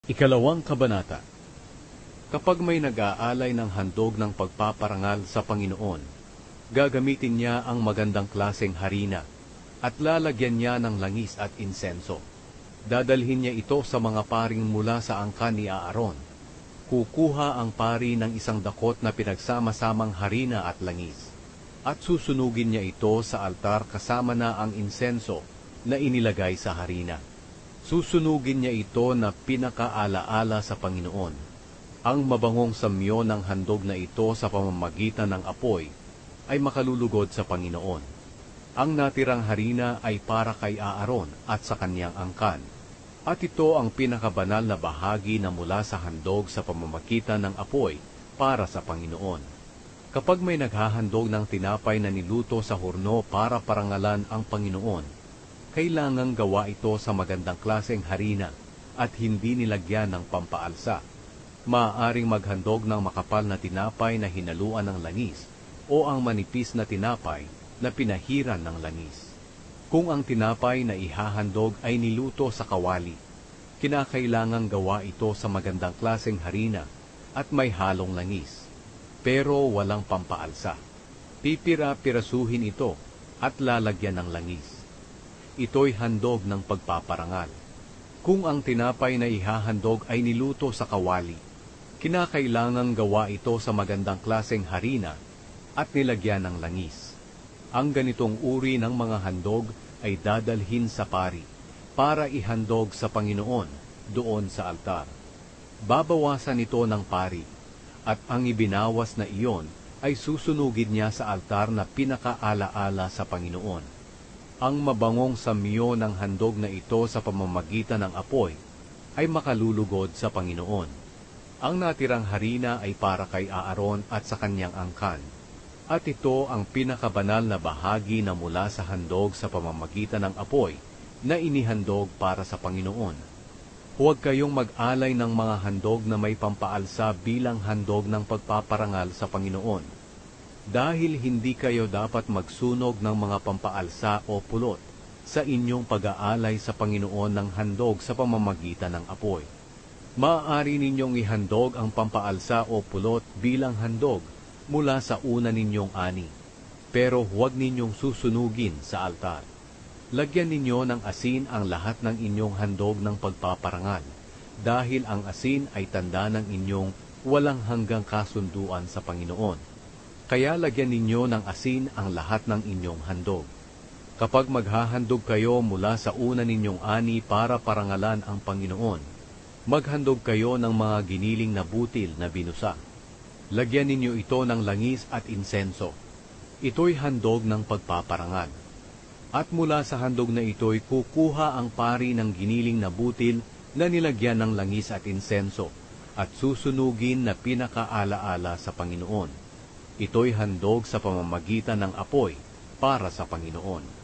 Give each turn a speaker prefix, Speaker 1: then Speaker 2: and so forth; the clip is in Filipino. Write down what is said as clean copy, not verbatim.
Speaker 1: Ikalawang kabanata. Kapag may nag-aalay ng handog ng pagpaparangal sa Panginoon, gagamitin niya ang magandang klaseng harina at lalagyan niya ng langis at insenso. Dadalhin niya ito sa mga paring mula sa angkan ni Aaron. Kukuha ang pari ng isang dakot na pinagsama-samang harina at langis, at susunugin niya ito sa altar kasama na ang insenso na inilagay sa harina. Susunugin niya ito na pinakaalaala sa Panginoon. Ang mabangong samyo ng handog na ito sa pamamagitan ng apoy ay makalulugod sa Panginoon. Ang natirang harina ay para kay Aaron at sa kanyang angkan, at ito ang pinakabanal na bahagi na mula sa handog sa pamamagitan ng apoy para sa Panginoon. Kapag may naghahandog ng tinapay na niluto sa horno para parangalan ang Panginoon, kailangang gawa ito sa magandang klaseng harina at hindi nilagyan ng pampaalsa. Maaaring maghandog ng makapal na tinapay na hinaluan ng langis o ang manipis na tinapay na pinahiran ng langis. Kung ang tinapay na ihahandog ay niluto sa kawali, kinakailangang gawa ito sa magandang klaseng harina at may halong langis, pero walang pampaalsa. Pipira-pirasuhin ito at lalagyan ng langis. Ito'y handog ng pagpaparangal. Kung ang tinapay na ihahandog ay niluto sa kawali, kinakailangang gawa ito sa magandang klaseng harina at nilagyan ng langis. Ang ganitong uri ng mga handog ay dadalhin sa pari para ihandog sa Panginoon doon sa altar. Babawasan ito ng pari, at ang ibinawas na iyon ay susunugin niya sa altar na pinakaalaala sa Panginoon. Ang mabangong samyo ng handog na ito sa pamamagitan ng apoy ay makalulugod sa Panginoon. Ang natirang harina ay para kay Aaron at sa kanyang angkan, at ito ang pinakabanal na bahagi na mula sa handog sa pamamagitan ng apoy na inihandog para sa Panginoon. Huwag kayong mag-alay ng mga handog na may pampaalsa bilang handog ng pagpaparangal sa Panginoon, dahil hindi kayo dapat magsunog ng mga pampaalsa o pulot sa inyong pag-aalay sa Panginoon ng handog sa pamamagitan ng apoy. Maaari ninyong ihandog ang pampaalsa o pulot bilang handog mula sa una ninyong ani, pero huwag ninyong susunugin sa altar. Lagyan ninyo ng asin ang lahat ng inyong handog ng pagpaparangal, dahil ang asin ay tanda ng inyong walang hanggang kasunduan sa Panginoon. Kaya lagyan ninyo ng asin ang lahat ng inyong handog. Kapag maghahandog kayo mula sa una ninyong ani para parangalan ang Panginoon, maghandog kayo ng mga giniling na butil na binusa. Lagyan ninyo ito ng langis at insenso. Ito'y handog ng pagpaparangal. At mula sa handog na ito'y kukuha ang pari ng giniling na butil na nilagyan ng langis at insenso at susunugin na pinakaalaala sa Panginoon. Ito'y handog sa pamamagitan ng apoy para sa Panginoon.